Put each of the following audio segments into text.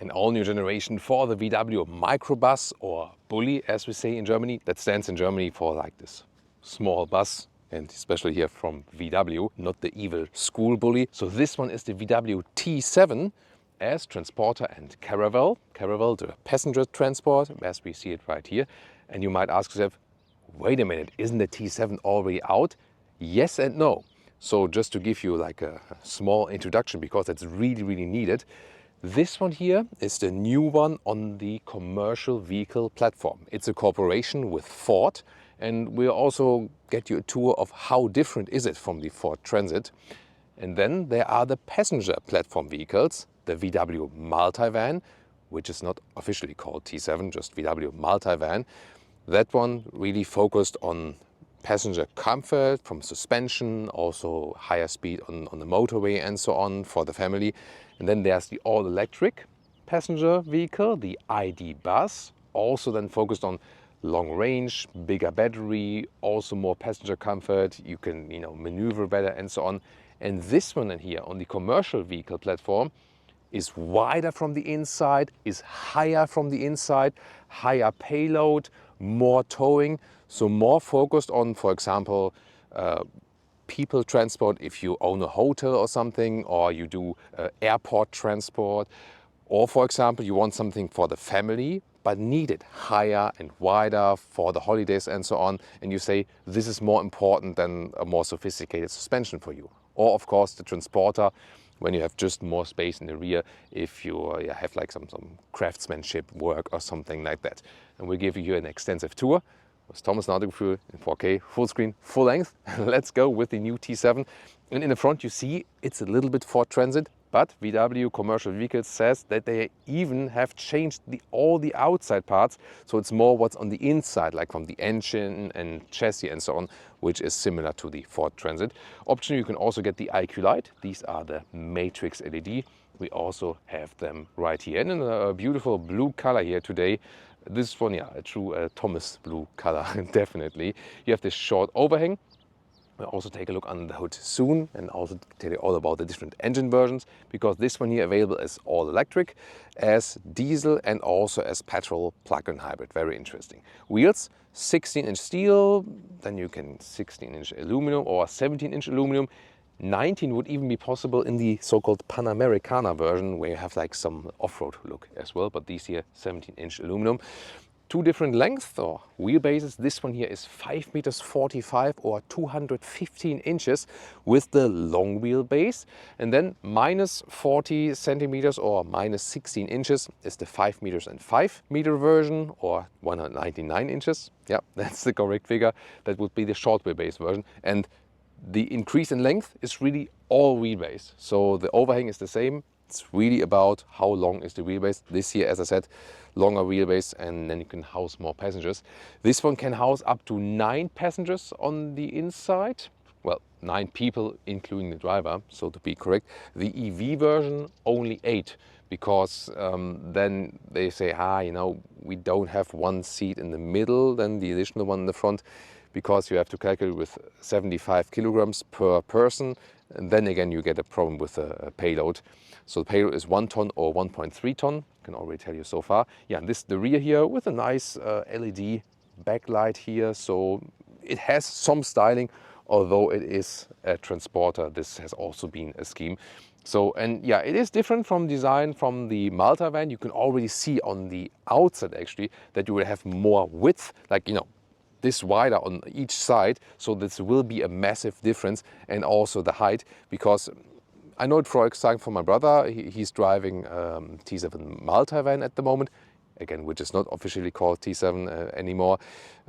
An all-new generation for the VW microbus, or bully as we say in Germany. That stands in Germany for like this small bus, and especially here from VW, not the evil school bully. So this one is the VW T7 as transporter and caravel. Caravel, the passenger transport, as we see it right here. And you might ask yourself, wait a minute, isn't the T7 already out? Yes and no. So just to give you like a small introduction, because it's really needed. This one here is the new one on the commercial vehicle platform. It's a cooperation with Ford, and we'll also get you a tour of how different is it from the Ford Transit. And then there are the passenger platform vehicles, the VW Multivan, which is not officially called T7, just VW Multivan. That one really focused on passenger comfort from suspension, also higher speed on the motorway and so on for the family. And then there's the all-electric passenger vehicle, the ID Bus, also then focused on long range, bigger battery, also more passenger comfort. You can, maneuver better and so on. And this one in here on the commercial vehicle platform is wider from the inside, is higher from the inside, higher payload, more towing, so more focused on, for example, people transport if you own a hotel or something, or you do airport transport, or for example you want something for the family but need it higher and wider for the holidays and so on, and you say this is more important than a more sophisticated suspension for you. Or of course the transporter, when you have just more space in the rear, if you have like some craftsmanship work or something like that. And we'll give you here an extensive tour with Thomas Nagelgefühl in 4K, full screen, full length. Let's go with the new T7. And in the front you see it's a little bit Ford Transit, but VW Commercial Vehicles says that they even have changed all the outside parts. So it's more what's on the inside, like from the engine and chassis and so on, which is similar to the Ford Transit. Optionally, you can also get the IQ Light. These are the Matrix LED. We also have them right here. And in a beautiful blue color here today. This one, a true Thomas blue color, definitely. You have this short overhang. We'll also take a look under the hood soon and also tell you all about the different engine versions, because this one here available as all electric, as diesel and also as petrol plug-in hybrid. Very interesting. Wheels, 16-inch steel, then you can 16-inch aluminum or 17-inch aluminum. 19 would even be possible in the so-called Panamericana version, where you have like some off-road look as well, but these here 17-inch aluminum. Two different lengths or wheelbases. This one here is 5 meters 45 or 215 inches with the long wheelbase. And then minus 40 centimeters or minus 16 inches is the 5 meters and 5 meter version, or 199 inches. Yeah, that's the correct figure. That would be the short wheelbase version. And the increase in length is really all wheelbase. So the overhang is the same. It's really about how long is the wheelbase. This here, as I said, longer wheelbase, and then you can house more passengers. This one can house up to 9 passengers on the inside. Well, 9 people, including the driver, so to be correct. The EV version, only 8, because then they say, we don't have one seat in the middle, then the additional one in the front, because you have to calculate with 75 kilograms per person. And then again, you get a problem with a payload. So the payload is 1 ton or 1.3 ton. I can already tell you so far. Yeah, and this the rear here with a nice LED backlight here. So it has some styling, although it is a transporter. This has also been a scheme. So, and yeah, it is different from design from the Multivan. You can already see on the outside actually that you will have more width, like, this wider on each side. So this will be a massive difference, and also the height, because I know it for example for my brother, he's driving T7 Multivan at the moment, again, which is not officially called T7 anymore,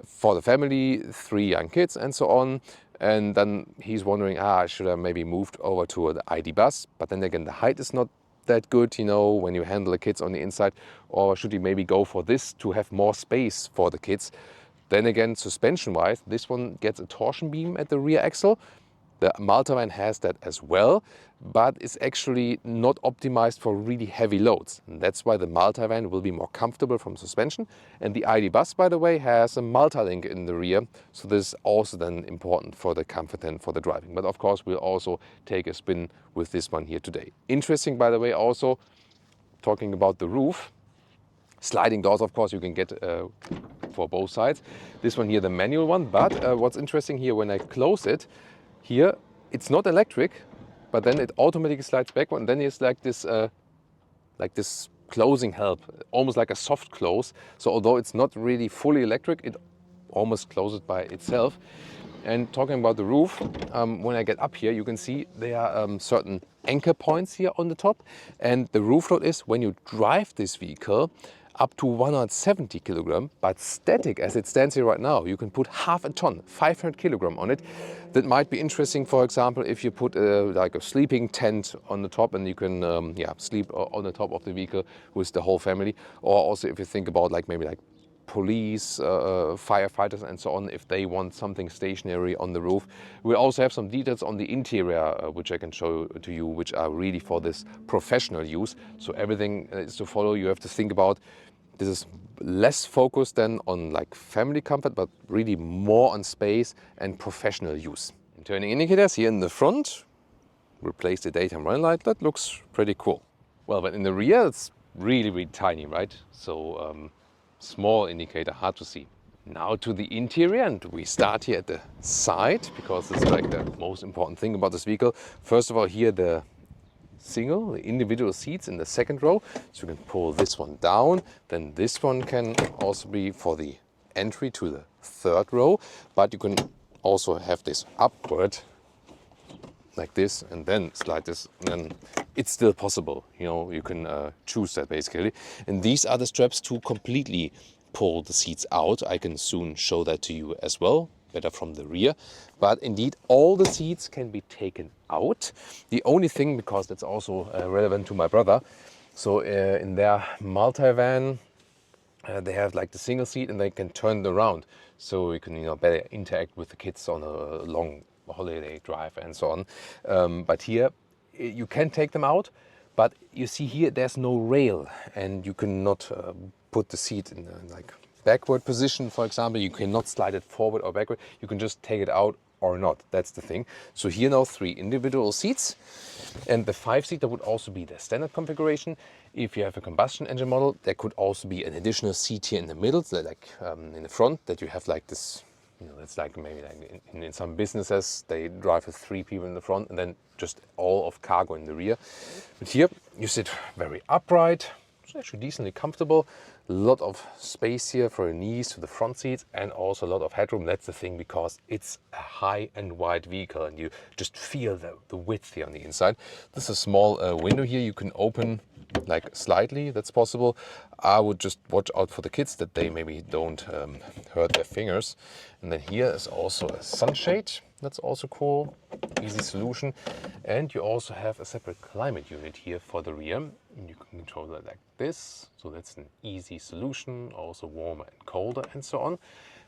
for the family, 3 young kids and so on. And then he's wondering, should I maybe moved over to the ID Bus? But then again, the height is not that good, when you handle the kids on the inside, or should he maybe go for this to have more space for the kids? Then again, suspension-wise, this one gets a torsion beam at the rear axle. The Multivan has that as well, but it's actually not optimized for really heavy loads. And that's why the Multivan will be more comfortable from suspension. And the ID Bus, by the way, has a multi-link in the rear. So this is also then important for the comfort and for the driving. But of course, we'll also take a spin with this one here today. Interesting, by the way, also, talking about the roof, sliding doors, of course, you can get for both sides. This one here, the manual one, but what's interesting here, when I close it, here, it's not electric, but then it automatically slides backward, and then it's like this closing help, almost like a soft close. So although it's not really fully electric, it almost closes by itself. And talking about the roof, when I get up here, you can see there are certain anchor points here on the top. And the roof load is, when you drive this vehicle, up to 170 kilogram, but static as it stands here right now, you can put half a ton, 500 kilogram on it. That might be interesting, for example, if you put like a sleeping tent on the top, and you can sleep on the top of the vehicle with the whole family. Or also if you think about like maybe like police, firefighters and so on, if they want something stationary on the roof. We also have some details on the interior which I can show to you, which are really for this professional use. So everything is to follow. You have to think about, this is less focused than on like family comfort, but really more on space and professional use. Turning indicators here in the front, replace the daytime running light. That looks pretty cool. Well, but in the rear it's really, really tiny, right? So small indicator, hard to see. Now to the interior, and we start here at the side, because it's like the most important thing about this vehicle. First of all, here the individual seats in the second row. So you can pull this one down. Then this one can also be for the entry to the third row, but you can also have this upward like this, and then slide this, and then it's still possible. You know, you can choose that basically. And these are the straps to completely pull the seats out. I can soon show that to you as well, better from the rear. But indeed, all the seats can be taken out. The only thing, because that's also relevant to my brother, so in their multi-van, they have like the single seat, and they can turn it around, so you can, you know, better interact with the kids on a long holiday drive and so on. But here you can take them out, but you see here there's no rail, and you cannot put the seat in like backward position, for example. You cannot slide it forward or backward. You can just take it out or not. That's the thing. So here now 3 individual seats, and the 5-seater would also be the standard configuration. If you have a combustion engine model, there could also be an additional seat here in the middle, so like in the front, that you have like this. You know, it's like maybe like in some businesses, they drive with 3 people in the front and then just all of cargo in the rear. But here you sit very upright. It's actually decently comfortable. A lot of space here for your knees to the front seats, and also a lot of headroom. That's the thing, because it's a high and wide vehicle, and you just feel the width here on the inside. There's a small window here you can open like slightly. That's possible. I would just watch out for the kids that they maybe don't hurt their fingers. And then here is also a sunshade. That's also cool, easy solution. And you also have a separate climate unit here for the rear. And you can control that like this. So that's an easy solution, also warmer and colder and so on.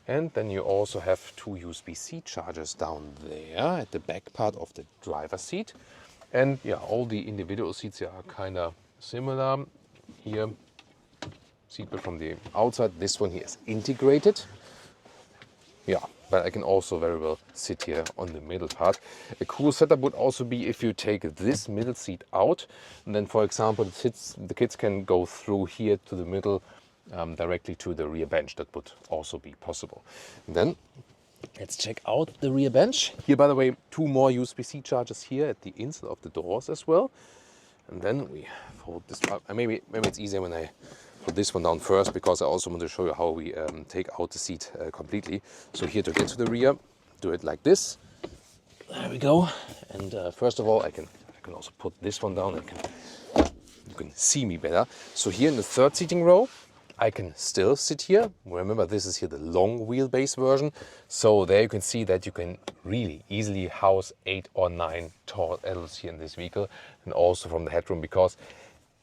And then you also have 2 USB-C chargers down there at the back part of the driver's seat. And yeah, all the individual seats here are kind of similar. Here, seatbelt from the outside. This one here is integrated. Yeah, but I can also very well sit here on the middle part. A cool setup would also be if you take this middle seat out, and then, for example, the kids can go through here to the middle directly to the rear bench. That would also be possible. And then let's check out the rear bench. Here, by the way, 2 more USB-C chargers here at the inside of the doors as well. And then we fold this up. Maybe it's easier when I put this one down first, because I also want to show you how we take out the seat completely. So here, to get to the rear, do it like this. There we go. And first of all, I can also put this one down. You can see me better. So here in the 3rd seating row, I can still sit here. Remember, this is here the long wheelbase version. So there you can see that you can really easily house 8 or 9 tall adults here in this vehicle, and also from the headroom, because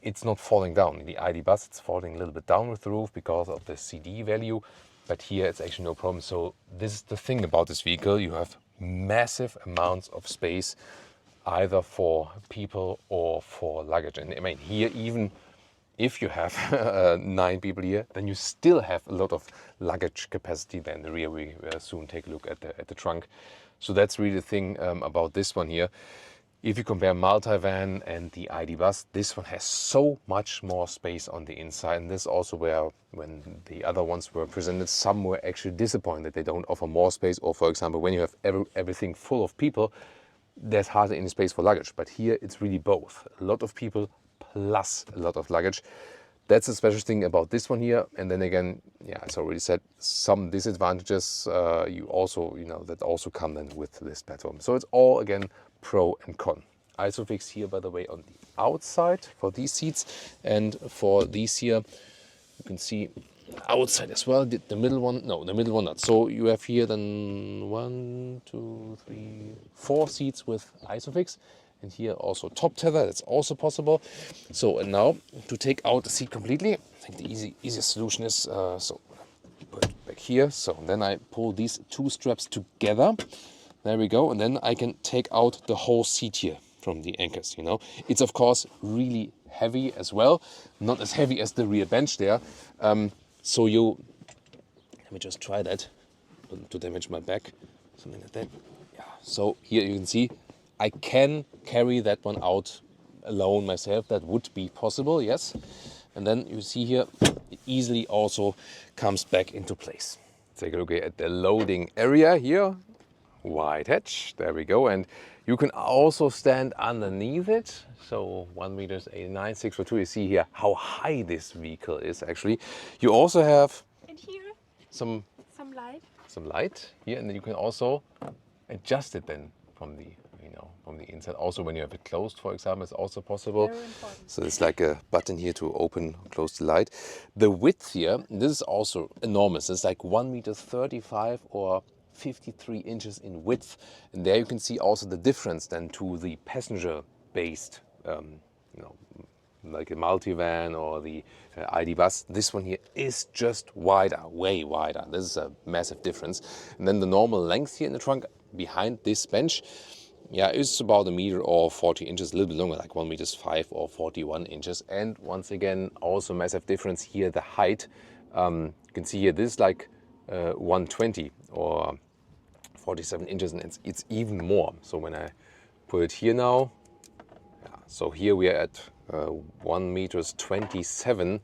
it's not falling down. In the ID bus, it's falling a little bit down with the roof because of the CD value, but here it's actually no problem. So this is the thing about this vehicle. You have massive amounts of space, either for people or for luggage. And I mean, here, even if you have 9 people here, then you still have a lot of luggage capacity there in the rear. We will soon take a look at the trunk. So that's really the thing about this one here. If you compare multivan and the ID. Bus, this one has so much more space on the inside, and this is also where, when the other ones were presented, some were actually disappointed they don't offer more space, or for example, when you have everything full of people, there's hardly any space for luggage. But here it's really both. A lot of people plus a lot of luggage. That's a special thing about this one here. And then again, yeah, as I already said, some disadvantages that also come then with this platform. So it's all again pro and con. Isofix here, by the way, on the outside for these seats, and for these here, you can see outside as well. The middle one, no, the middle one not. So you have here then 1, 2, 3, 4 seats with Isofix. And here also top tether, that's also possible. So, and now to take out the seat completely, I think the easiest solution is, so put it back here. So then I pull these 2 straps together. There we go. And then I can take out the whole seat here from the anchors, you know. It's of course really heavy as well. Not as heavy as the rear bench there. Let me just try that, not to damage my back, something like that. Yeah, so here you can see, I can carry that one out alone myself. That would be possible, yes. And then you see here, it easily also comes back into place. Take a look at the loading area here. Wide hatch, there we go. And you can also stand underneath it. So 1.89 meters, 6'2". You see here how high this vehicle is actually. You also have and here some light here, and then you can also adjust it then from the inside. Also when you have it closed, for example, it's also possible. Very important. So it's like a button here to open, close the light. The width here, this is also enormous. It's like 1.35 meters or 53 inches in width. And there you can see also the difference then to the passenger-based, like a multivan or the ID. Bus. This one here is just wider, way wider. This is a massive difference. And then the normal length here in the trunk behind this bench, yeah, it's about 1 meter or 40 inches, a little bit longer, like 1.5 meters or 41 inches. And once again, also massive difference here, the height. You can see here, this is like 120 or 47 inches, and it's even more. So when I put it here now, yeah, so here we are at 1.27 meters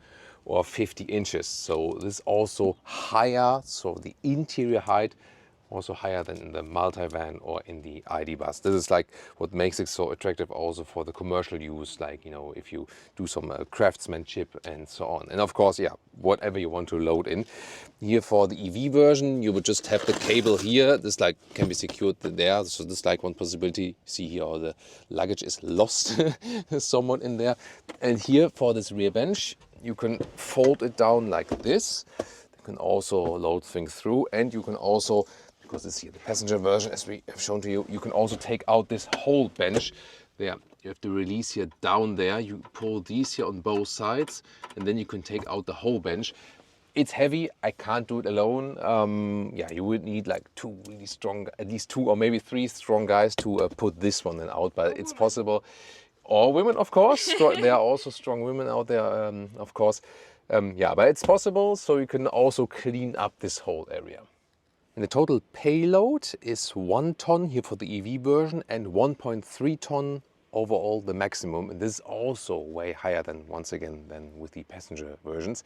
or 50 inches. So this is also higher, so the interior height also higher than in the multivan or in the ID. Bus. This is like what makes it so attractive also for the commercial use, like, you know, if you do some craftsmanship and so on. And of course, yeah, whatever you want to load in. Here for the EV version, you would just have the cable here. This like can be secured there. So this is like one possibility. See here, all the luggage is lost somewhat in there. And here for this rear bench, you can fold it down like this. You can also load things through, and you can also, because it's here the passenger version, as we have shown to you, you can also take out this whole bench. There, you have the release here down there. You pull these here on both sides, and then you can take out the whole bench. It's heavy. I can't do it alone. Yeah, you would need like 2 really strong, at least 2 or maybe 3 strong guys to put this one then out, but it's possible. Or women, of course. There are also strong women out there, of course. Yeah, but it's possible, so you can also clean up this whole area. And the total payload is 1 ton here for the EV version and 1.3 ton overall the maximum. And this is also way higher than, once again, than with the passenger versions.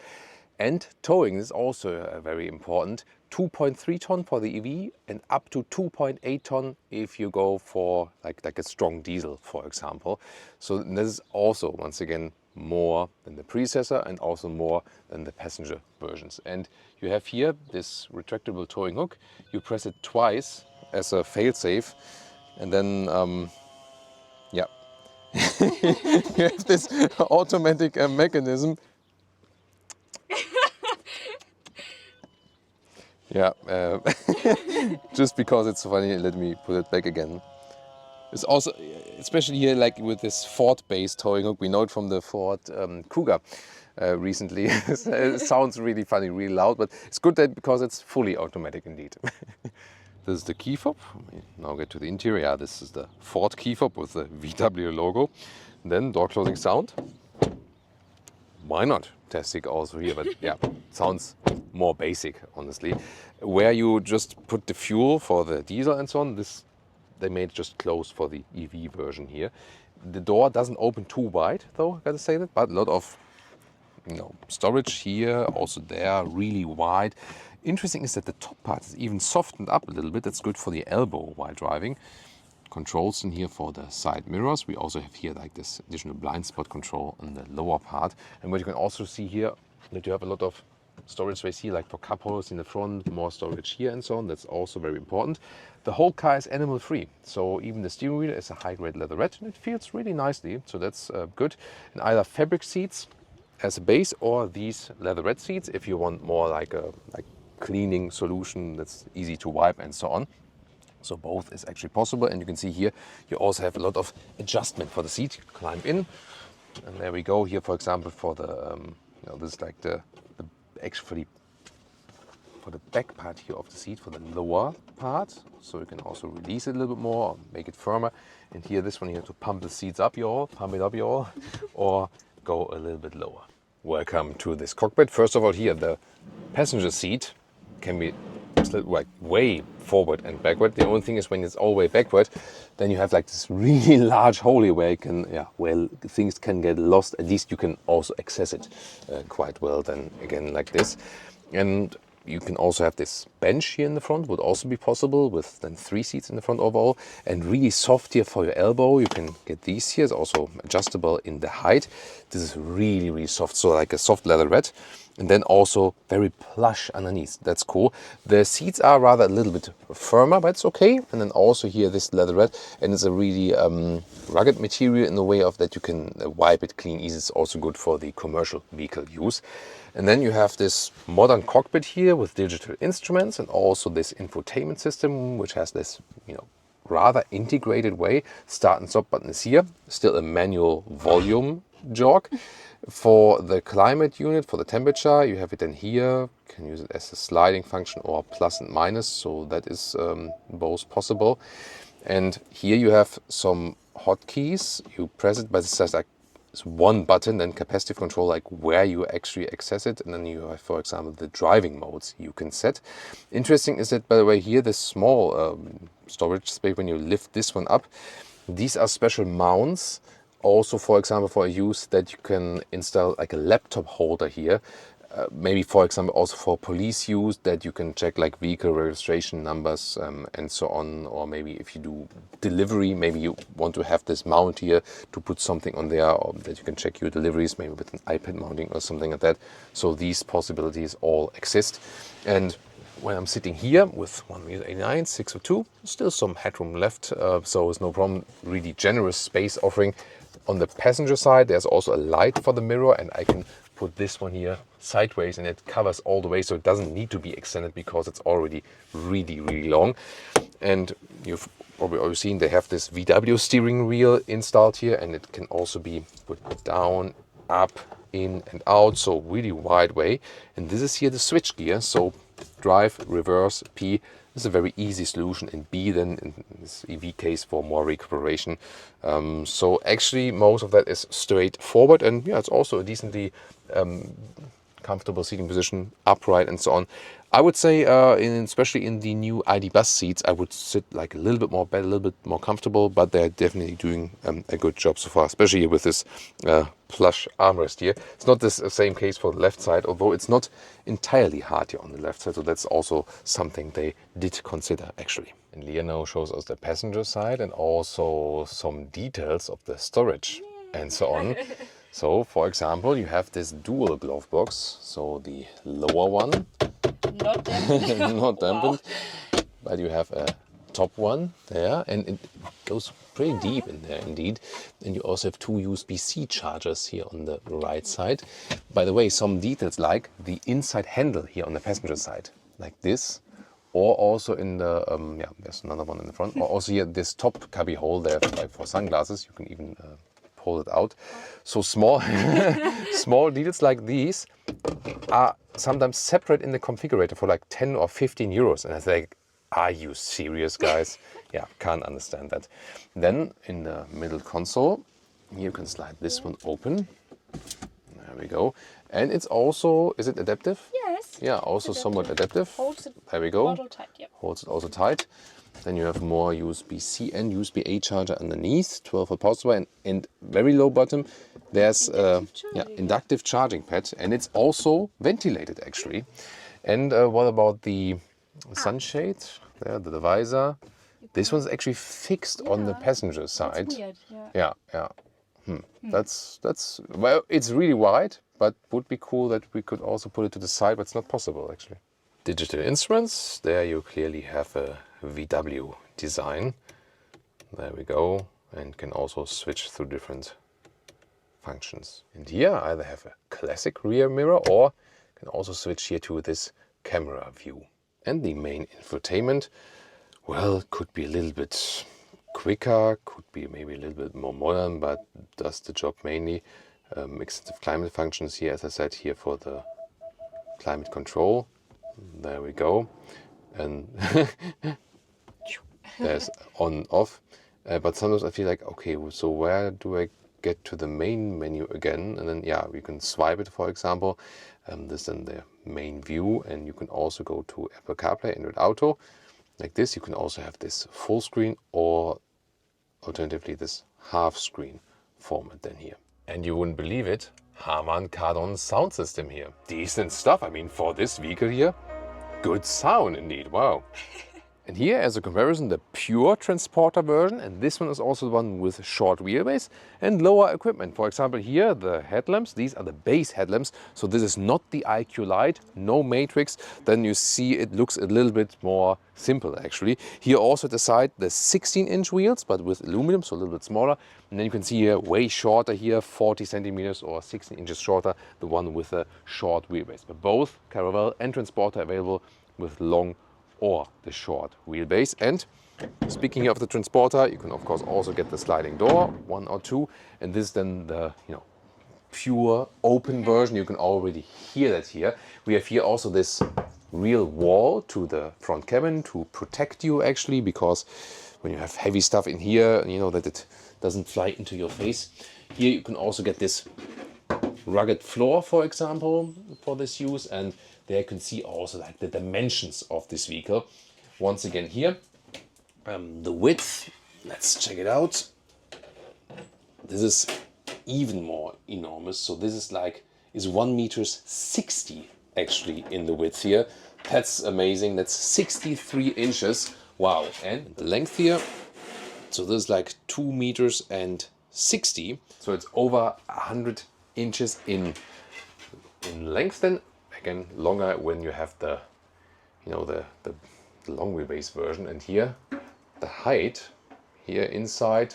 And towing is also very important. 2.3 ton for the EV and up to 2.8 ton if you go for like a strong diesel, for example. So this is also, once again, more than the predecessor and also more than the passenger versions. And you have here this retractable towing hook. You press it twice as a fail-safe, and then yeah, you have this automatic mechanism. Yeah, just because it's funny, let me put it back again. It's also, especially here, like with this Ford-based towing hook, we know it from the Ford Kuga recently. It sounds really funny, really loud, but it's good that because it's fully automatic indeed. This is the key fob. Now get to the interior. This is the Ford key fob with the VW logo. Then door closing sound. Why not? Fantastic also here, but yeah, sounds more basic, honestly. Where you just put the fuel for the diesel and so on, this they made it just closed for the EV version here. The door doesn't open too wide, though, I gotta say that, but a lot of storage here, also there, really wide. Interesting is that the top part is even softened up a little bit. That's good for the elbow while driving. Controls in here for the side mirrors. We also have here like this additional blind spot control in the lower part. And what you can also see here, that you have a lot of storage space here, like for cup holders in the front, more storage here and so on. That's also very important. The whole car is animal free. So even the steering wheel is a high grade leatherette and it feels really nicely. So that's good. And either fabric seats as a base or these leatherette seats if you want more like a cleaning solution that's easy to wipe and so on. So both is actually possible, and you can see here you also have a lot of adjustment for the seat. You climb in, and there we go. Here, for example, for the this is like the actually for the back part here of the seat, for the lower part. So you can also release it a little bit more, make it firmer. And here, this one here to pump the seats up, pump it up, or go a little bit lower. Welcome to this cockpit. First of all, here the passenger seat can be like way forward and backward. The only thing is when it's all the way backward, then you have like this really large hole where you can, where things can get lost. At least you can also access it quite well. Then again like this, and you can also have this bench here in the front. Would also be possible with then 3 seats in the front overall, and really soft here for your elbow. You can get these here. It's also adjustable in the height. This is really, really soft. So like a soft leatherette. And then also very plush underneath. That's cool. The seats are rather a little bit firmer, but it's okay. And then also here this leatherette, and it's a really rugged material in the way of that you can wipe it clean easy. It's also good for the commercial vehicle use. And then you have this modern cockpit here with digital instruments and also this infotainment system, which has this rather integrated way. Start and stop button is here. Still a manual volume jog. For the climate unit, for the temperature, you have it in here. You can use it as a sliding function or plus and minus, so that is both possible. And here you have some hotkeys. You press it, but it says like it's one button, then capacitive control, like where you actually access it. And then you have, for example, the driving modes you can set. Interesting is that, by the way, here this small storage space, when you lift this one up, these are special mounts. Also, for example, for a use that you can install like a laptop holder here. Maybe, for example, also for police use that you can check like vehicle registration numbers and so on. Or maybe if you do delivery, maybe you want to have this mount here to put something on there, or that you can check your deliveries, maybe with an iPad mounting or something like that. So these possibilities all exist. And when I'm sitting here with 1m89, 602, still some headroom left, so it's no problem. Really generous space offering. On the passenger side, there's also a light for the mirror, and I can put this one here sideways, and it covers all the way, so it doesn't need to be extended because it's already really, really long. And you've probably already seen they have this VW steering wheel installed here, and it can also be put down, up, in and out, so really wide way. And this is here the switch gear, so drive, reverse, P. This is a very easy solution, and B then in this EV case for more recuperation. So actually most of that is straightforward, and it's also a decently comfortable seating position, upright and so on. I would say, especially in the new ID Bus seats, I would sit like a little bit more better, a little bit more comfortable, but they're definitely doing a good job so far, especially with this plush armrest here. It's not the same case for the left side, although it's not entirely hard here on the left side, so that's also something they did consider actually. And Leah now shows us the passenger side and also some details of the storage and so on. So, for example, you have this dual glove box, so the lower one, not dampened, not dampened, but you have a top one there, and it goes pretty deep in there indeed. And you also have 2 USB-C chargers here on the right side. By the way, some details like the inside handle here on the passenger side, like this, or also in the, there's another one in the front, or also here this top cubby hole there for sunglasses. You can even pull it out. So small small details like these are sometimes separate in the configurator for like 10 or 15 euros. And I think, are you serious, guys? Yeah, can't understand that. Then in the middle console, you can slide this one open. There we go. And it's also, is it adaptive? Yes. Yeah, also somewhat adaptive. Holds it there we go. tight, yep. Holds it also tight. Then you have more USB-C and USB-A charger underneath, 12-volt power supply, and very low bottom there's inductive charging pad, and it's also ventilated actually. And what about the sunshade? There, the visor. This one's actually fixed on the passenger side. That's weird. Yeah. That's well, it's really wide, but would be cool that we could also put it to the side, but it's not possible actually. Digital instruments. There you clearly have a VW design. There we go, and can also switch through different functions. And here I either have a classic rear mirror or can also switch here to this camera view. And the main infotainment, well, could be a little bit quicker, could be maybe a little bit more modern, but does the job mainly. Extensive climate functions here, as I said, here for the climate control. There we go. And there's on off. But sometimes I feel like, okay, so where do I get to the main menu again? And then, yeah, you can swipe it, for example. This is then the main view, and you can also go to Apple CarPlay, Android Auto. Like this, you can also have this full screen or alternatively this half screen format then here. And you wouldn't believe it, Harman Kardon sound system here. Decent stuff, I mean, for this vehicle here, good sound indeed, wow. And here, as a comparison, the pure transporter version, and this one is also the one with short wheelbase and lower equipment. For example, here the headlamps, these are the base headlamps, so this is not the IQ Light, no matrix. Then you see it looks a little bit more simple actually. Here also at the side the 16-inch wheels, but with aluminum, so a little bit smaller. And then you can see here way shorter here, 40 centimeters or 16 inches shorter, the one with a short wheelbase. But both Caravelle and Transporter available with long or the short wheelbase. And speaking of the Transporter, you can of course also get the sliding door, 1 or 2, and this is then the pure open version. You can already hear that here. We have here also this real wall to the front cabin to protect you actually, because when you have heavy stuff in here, you know that it doesn't fly into your face. Here you can also get this rugged floor, for example, for this use, and there you can see also like the dimensions of this vehicle. Once again here, the width, let's check it out. This is even more enormous. So this is 1 meter 60 actually in the width here. That's amazing. That's 63 inches. Wow. And the length here, so this is like 2 meters and 60. So it's over 100 inches in length then. Again, longer when you have the long wheelbase version. And here the height here inside,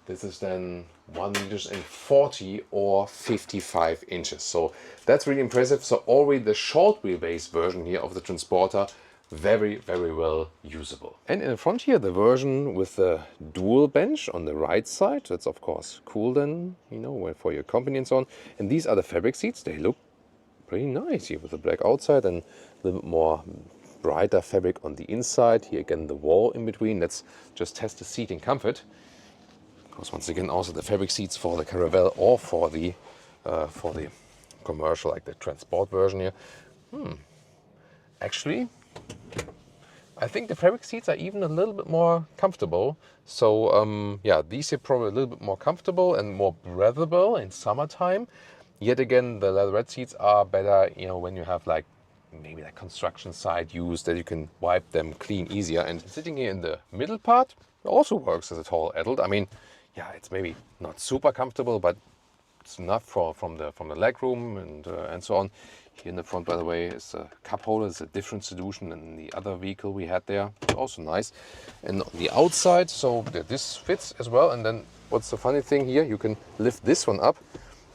this is then 1 meter and 40 or 55 inches. So that's really impressive. So already the short wheelbase version here of the Transporter, very, very well usable. And in the front here, the version with the dual bench on the right side. That's of course cool then, for your company and so on. And these are the fabric seats. They look pretty nice here with the black outside and a little bit more brighter fabric on the inside. Here again, the wall in between. Let's just test the seating comfort. Because once again, also the fabric seats for the Caravelle or for the commercial, like the Transport version here. Actually, I think the fabric seats are even a little bit more comfortable. So yeah, these are probably a little bit more comfortable and more breathable in summertime. Yet again, the leatherette seats are better, when you have maybe construction site use, that you can wipe them clean easier. And sitting here in the middle part also works as a tall adult. I mean, yeah, it's maybe not super comfortable, but it's enough from the leg room and so on. Here in the front, by the way, is a cup holder. It's a different solution than the other vehicle we had there. Also nice. And on the outside, so this fits as well. And then what's the funny thing here? You can lift this one up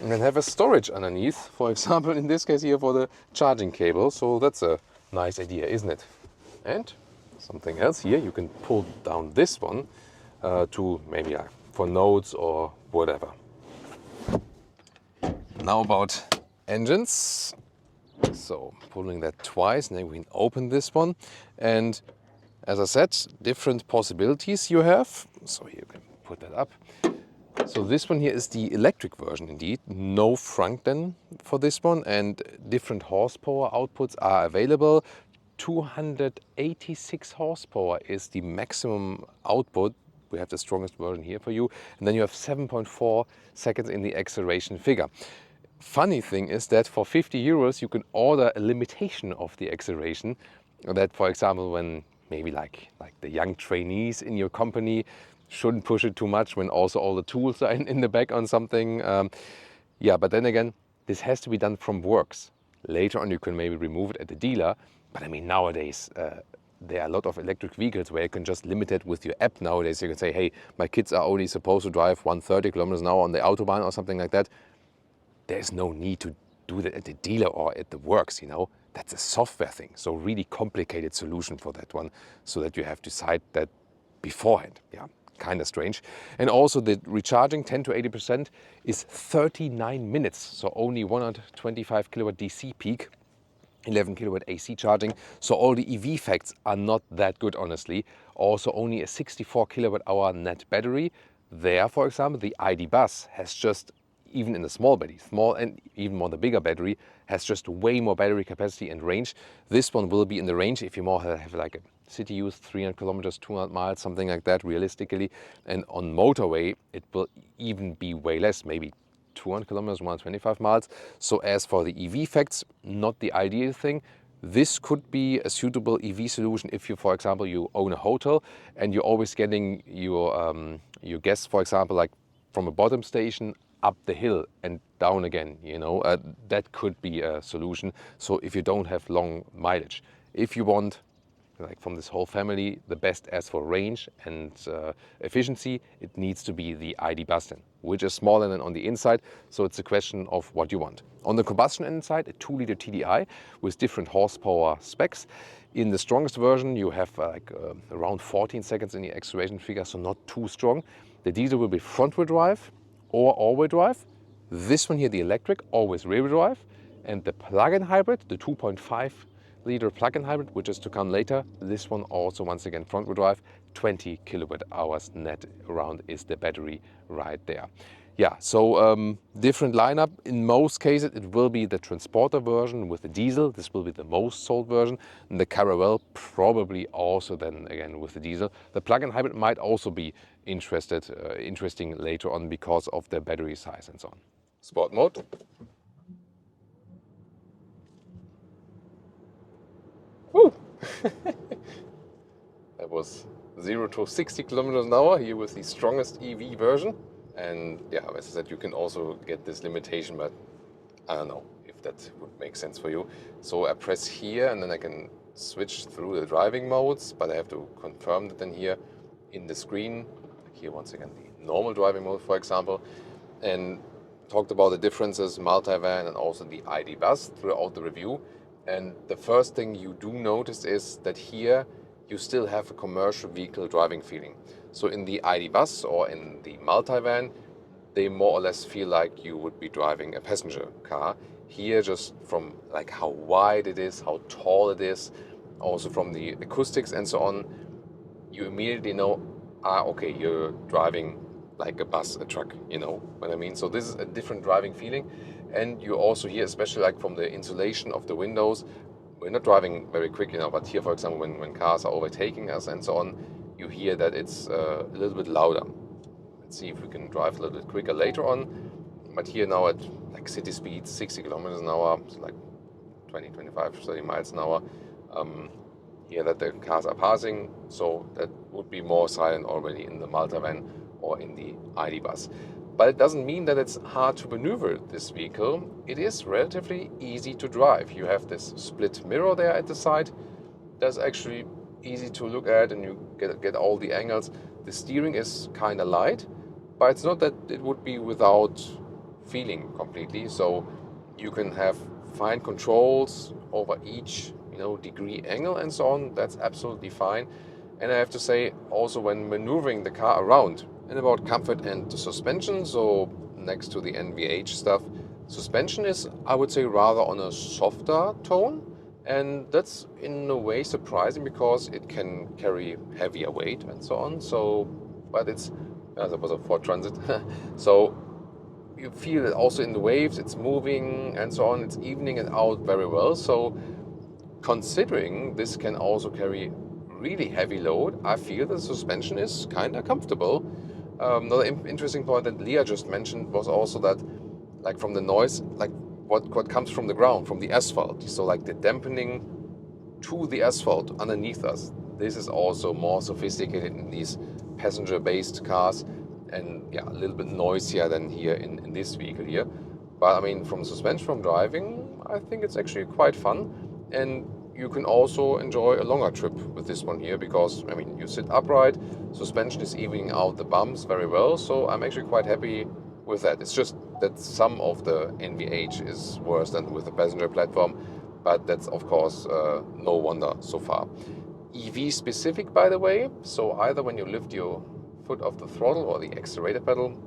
and then have a storage underneath, for example, in this case here for the charging cable. So that's a nice idea, isn't it? And something else here, you can pull down this one to maybe for notes or whatever. Now about engines. So pulling that twice, and then we can open this one. And as I said, different possibilities you have. So here you can put that up. So this one here is the electric version indeed. No frunk then for this one, and different horsepower outputs are available. 286 horsepower is the maximum output. We have the strongest version here for you. And then you have 7.4 seconds in the acceleration figure. Funny thing is that for 50 euros you can order a limitation of the acceleration. That, for example, when maybe like the young trainees in your company shouldn't push it too much when also all the tools are in the back on something. Yeah, but then again, this has to be done from works. Later on you can maybe remove it at the dealer. But I mean, nowadays there are a lot of electric vehicles where you can just limit it with your app. Nowadays you can say, hey, my kids are only supposed to drive 130 kilometers an hour on the Autobahn or something like that. There's no need to do that at the dealer or at the works, you know. That's a software thing. So really complicated solution for that one, so that you have to decide that beforehand. Yeah, kind of strange. And also the recharging 10 to 80% is 39 minutes. So only 125 kilowatt DC peak, 11 kilowatt AC charging. So all the EV facts are not that good, honestly. Also only a 64 kilowatt hour net battery. There, for example, the ID Buzz has just, even in the small battery, small and even more the bigger battery, has just way more battery capacity and range. This one will be in the range if you more have like a city use, 300 kilometers, 200 miles, something like that, realistically. And on motorway, it will even be way less, maybe 200 kilometers, 125 miles. So as for the EV facts, not the ideal thing. This could be a suitable EV solution if you, for example, you own a hotel and you're always getting your guests, for example, like from a bottom station up the hill and down again, you know, that could be a solution. So if you don't have long mileage, if you want, like from this whole family, the best as for range and efficiency, it needs to be the ID Buzz, which is smaller than on the inside. So it's a question of what you want. On the combustion engine side, a 2-liter TDI with different horsepower specs. In the strongest version, you have around 14 seconds in the acceleration figure, so not too strong. The diesel will be front-wheel drive or all-wheel drive. This one here, the electric, always rear-wheel drive. And the plug-in hybrid, the 2.5-liter plug-in hybrid, which is to come later, this one also, once again, front-wheel drive, 20 kilowatt hours net around is the battery right there. Yeah, so different lineup. In most cases, it will be the Transporter version with the diesel. This will be the most sold version. And the Caravelle probably also then again with the diesel. The plug-in hybrid might also be interesting later on because of the battery size and so on. Sport mode. Woo! That was 0 to 60 kilometers an hour here with the strongest EV version. And yeah, as I said, you can also get this limitation, but I don't know if that would make sense for you. So I press here and then I can switch through the driving modes, but I have to confirm that then here in the screen. Here once again the normal driving mode, for example, and talked about the differences, multi-van and also the ID Buzz throughout the review. And the first thing you do notice is that here you still have a commercial vehicle driving feeling. So in the ID Buzz or in the multi-van, they more or less feel like you would be driving a passenger car. Here, just from like how wide it is, how tall it is, also from the acoustics and so on, you immediately know, okay, you're driving like a bus, a truck, you know what I mean? So this is a different driving feeling. And you also hear, especially like from the insulation of the windows, we're not driving very quick, you know, but here, for example, when cars are overtaking us and so on, you hear that it's a little bit louder. Let's see if we can drive a little bit quicker later on. But here now at like city speeds, 60 kilometers an hour, so like 20, 25, 30 miles an hour, here that the cars are passing. So that would be more silent already in the multi-van or in the ID Buzz. But it doesn't mean that it's hard to maneuver this vehicle. It is relatively easy to drive. You have this split mirror there at the side. That's actually easy to look at and you get all the angles. The steering is kind of light, but it's not that it would be without feeling completely. So you can have fine controls over each, you know, degree angle and so on. That's absolutely fine. And I have to say also when maneuvering the car around, and about comfort and suspension, so next to the NVH stuff, suspension is, I would say, rather on a softer tone, and that's in a way surprising because it can carry heavier weight and so on. So, but it's, that was a Ford Transit, so you feel it also in the waves, it's moving and so on, it's evening it out very well. So considering this can also carry really heavy load, I feel the suspension is kind of comfortable. Another interesting point that Leah just mentioned was also that, like, from the noise, like what comes from the ground, from the asphalt, so like the dampening to the asphalt underneath us, this is also more sophisticated in these passenger-based cars, and yeah, a little bit noisier than here in this vehicle here. But I mean, from suspension, from driving, I think it's actually quite fun, and you can also enjoy a longer trip with this one here, because I mean, you sit upright, suspension is evening out the bumps very well, so I'm actually quite happy with that. It's just that some of the NVH is worse than with the passenger platform, but that's of course no wonder so far. EV specific, by the way, so either when you lift your foot off the throttle or the accelerator pedal,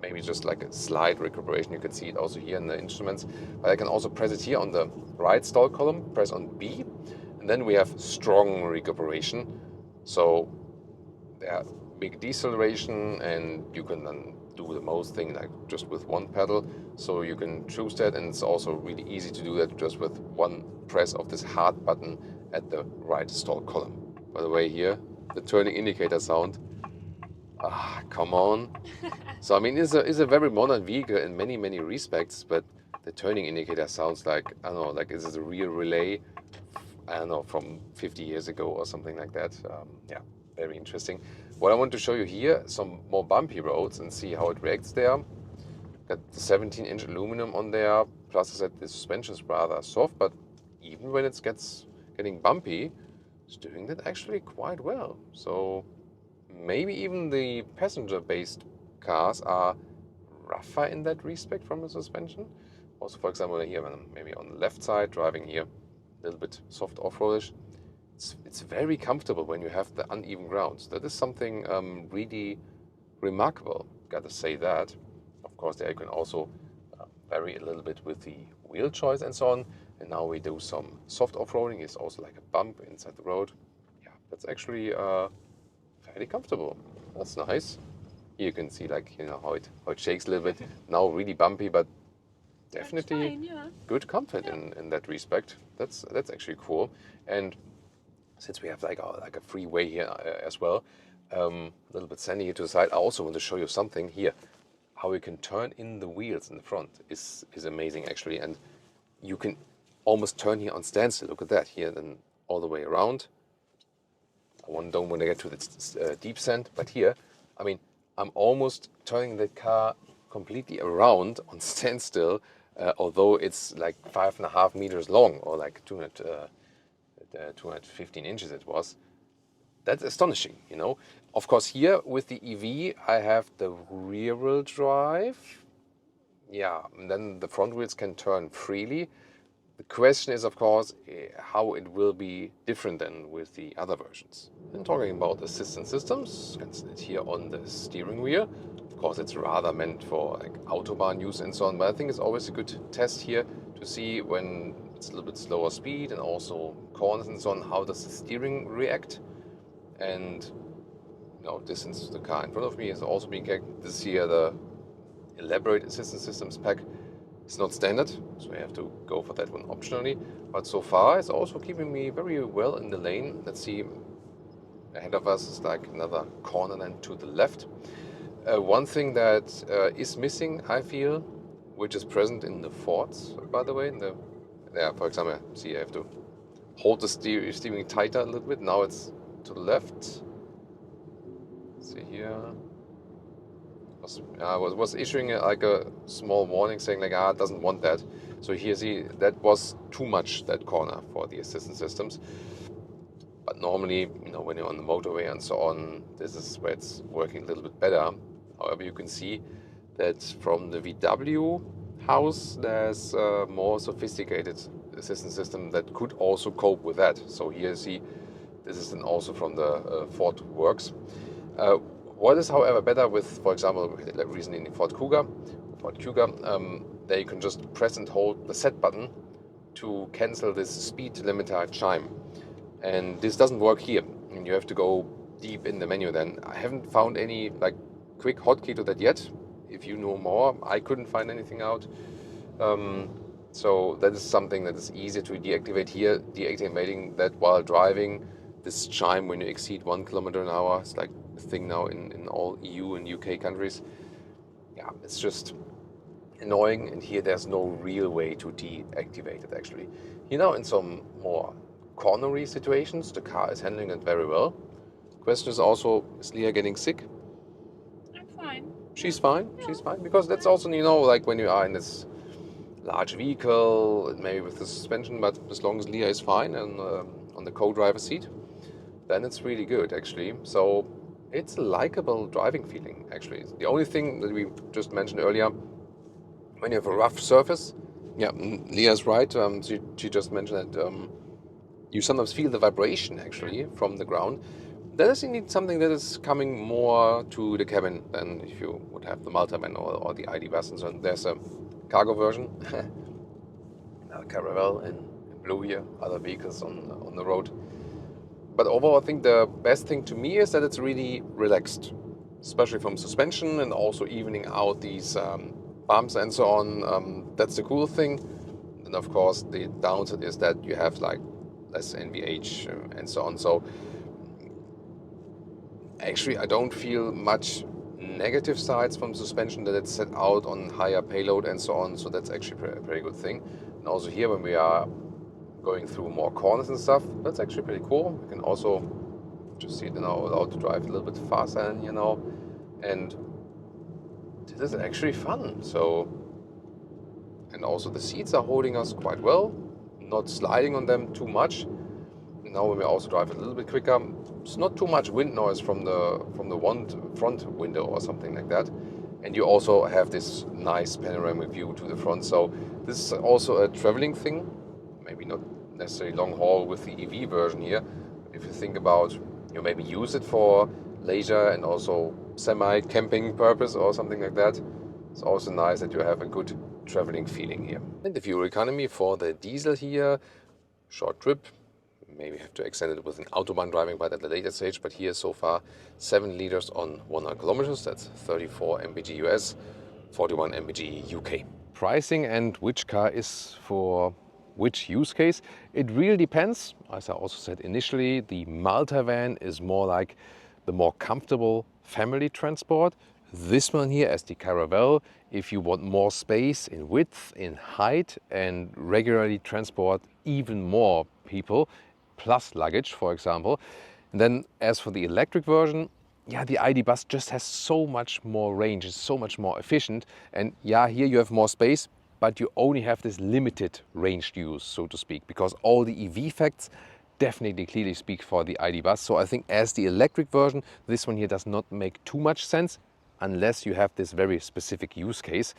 maybe just like a slight recuperation, you can see it also here in the instruments, but I can also press it here on the right stall column, press on B, and then we have strong recuperation. So yeah, big deceleration, and you can then do the most thing like just with one pedal, so you can choose that, and it's also really easy to do that just with one press of this hard button at the right stall column. By the way, here the turning indicator sound, come on. So I mean, it's a very modern vehicle in many respects, but the turning indicator sounds like, I don't know, like this is a real relay, I don't know, from 50 years ago or something like that. Yeah, very interesting. What I want to show you here, some more bumpy roads, and see how it reacts there. Got the 17-inch aluminum on there, plus I said the suspension is rather soft, but even when it gets getting bumpy, it's doing that actually quite well. So maybe even the passenger-based cars are rougher in that respect from the suspension. Also, for example, here, maybe on the left side, driving here, a little bit soft off-roadish. It's very comfortable when you have the uneven grounds. That is something really remarkable, gotta say that. Of course, there you can also vary a little bit with the wheel choice and so on. And now we do some soft off-roading. It's also like a bump inside the road. Yeah, that's actually fairly comfortable. That's nice. Here you can see, like, you know, how it shakes a little bit. Now really bumpy, but definitely fine, yeah. Good comfort in that respect. That's actually cool. And since we have like a freeway here as well, a little bit sandy here to the side, I also want to show you something here. How you can turn in the wheels in the front is amazing actually, and you can almost turn here on standstill. Look at that here, then all the way around. I don't want to get to the deep sand, but here, I mean, I'm almost turning the car completely around on standstill, although it's like 5.5 meters long, or like 215 inches it was. That's astonishing, you know. Of course, here with the EV, I have the rear wheel drive. Yeah, and then the front wheels can turn freely. The question is, of course, how it will be different than with the other versions. And talking about assistance systems, you can see it here on the steering wheel. Of course, it's rather meant for like Autobahn use and so on, but I think it's always a good test here to see when it's a little bit slower speed and also corners and so on, how does the steering react. And you know, distance to the car in front of me is also being checked. This here, the elaborate assistance systems pack, it's not standard, so I have to go for that one optionally. But so far, it's also keeping me very well in the lane. Let's see, ahead of us is like another corner then to the left. One thing that is missing, I feel, which is present in the Fords, by the way, for example, see, I have to hold the steering tighter a little bit. Now it's to the left. Let's see here. I was issuing like a small warning saying like, it doesn't want that. So here, see, that was too much, that corner, for the assistance systems. But normally, you know, when you're on the motorway and so on, this is where it's working a little bit better. However, you can see that from the VW house, there's a more sophisticated assistance system that could also cope with that. So here, see, this is then also from the Ford Works. What is, however, better with, for example, recently in the Ford Kuga, there you can just press and hold the set button to cancel this speed limiter chime. And this doesn't work here. And you have to go deep in the menu then. I haven't found any like quick hotkey to that yet. If you know more, I couldn't find anything out. So that is something that is easier to deactivate here. Deactivating that while driving, this chime when you exceed 1 kilometer an hour, it's like a thing now in all EU and UK countries. Yeah, it's just annoying, and here there's no real way to deactivate it actually. You know, in some more cornery situations, the car is handling it very well. Question is also, is Leah getting sick? I'm fine. She's fine, she's fine, because that's also, you know, like when you are in this large vehicle, maybe with the suspension, but as long as Leah is fine and on the co-driver seat, then it's really good actually. So it's a likable driving feeling actually. The only thing that we just mentioned earlier, when you have a rough surface, yeah, Leah's right, she just mentioned that you sometimes feel the vibration actually from the ground. Then you need something that is coming more to the cabin than if you would have the Multivan or the ID bus. And so there's a cargo version, another Caravelle in blue here, other vehicles on the road. But overall, I think the best thing to me is that it's really relaxed, especially from suspension and also evening out these bumps and so on. That's the cool thing. And of course, the downside is that you have like less NVH and so on. So actually, I don't feel much negative sides from suspension, that it's set out on higher payload and so on. So that's actually a very good thing. And also here, when we are going through more corners and stuff, that's actually pretty cool. You can also just see it now allowed to drive a little bit faster, you know, and this is actually fun. So, and also the seats are holding us quite well, not sliding on them too much. Now when we also drive a little bit quicker, it's not too much wind noise from the front window or something like that. And you also have this nice panoramic view to the front. So this is also a traveling thing, maybe not necessarily long haul with the EV version here. If you think about, you maybe use it for leisure and also semi-camping purpose or something like that, it's also nice that you have a good traveling feeling here. And the fuel economy for the diesel here, short trip, maybe have to extend it with an Autobahn driving but at a later stage, but here so far 7 liters on 100 kilometers, that's 34 mpg US, 41 mpg UK. Pricing and which car is for which use case, it really depends. As I also said initially, the Multivan is more like the more comfortable family transport. This one here as the Caravelle, if you want more space in width, in height, and regularly transport even more people, plus luggage, for example. And then as for the electric version, yeah, the ID bus just has so much more range, it's so much more efficient. And yeah, here you have more space, but you only have this limited range use, so to speak, because all the EV facts definitely clearly speak for the ID bus. So I think as the electric version, this one here does not make too much sense unless you have this very specific use case.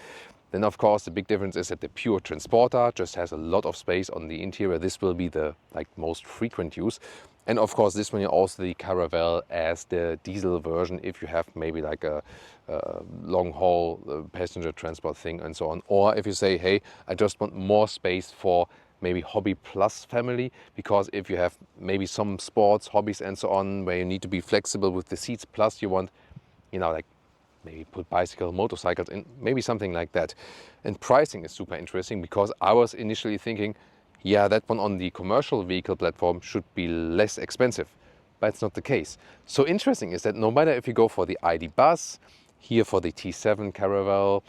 Then of course the big difference is that the pure transporter just has a lot of space on the interior. This will be the most frequent use. And of course this one, also the Caravelle as the diesel version, if you have maybe like a long haul passenger transport thing and so on. Or if you say, hey, I just want more space for maybe hobby plus family, because if you have maybe some sports, hobbies and so on, where you need to be flexible with the seats, plus you want, you know, like maybe put bicycle, motorcycles in, maybe something like that. And pricing is super interesting, because I was initially thinking, yeah, that one on the commercial vehicle platform should be less expensive, but it's not the case. So interesting is that no matter if you go for the ID bus, here for the T7 Caravelle,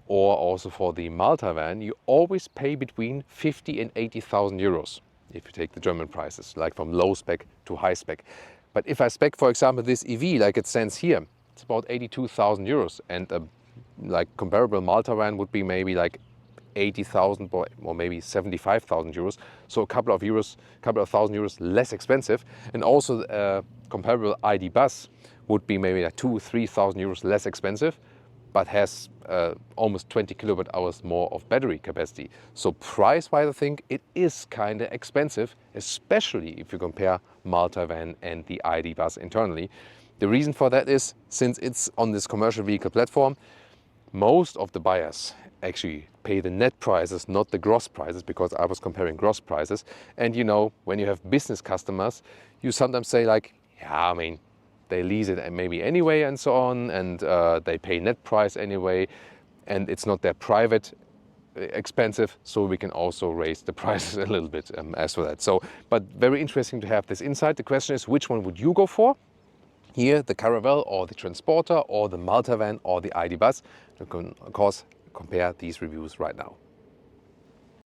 or also for the Multivan, you always pay between 50 and 80,000 euros if you take the German prices, like from low spec to high spec. But if I spec, for example, this EV like it stands here, it's about 82,000 euros, and a like comparable Multivan would be maybe like 80,000 or maybe 75,000 euros. So a couple of thousand euros less expensive. And also a comparable ID bus would be maybe like 2,000-3,000 euros less expensive, but has almost 20 kilowatt hours more of battery capacity. So price-wise, I think it is kind of expensive, especially if you compare Multivan and the ID bus internally. The reason for that is, since it's on this commercial vehicle platform, most of the buyers actually pay the net prices, not the gross prices, because I was comparing gross prices. And you know, when you have business customers, you sometimes say like, yeah, I mean, they lease it maybe anyway and so on, and they pay net price anyway, and it's not their private expensive, so we can also raise the prices a little bit as for that. So, but very interesting to have this insight. The question is, which one would you go for? Here, the Caravelle or the Transporter or the Multivan or the ID Buzz. You can, of course, compare these reviews right now.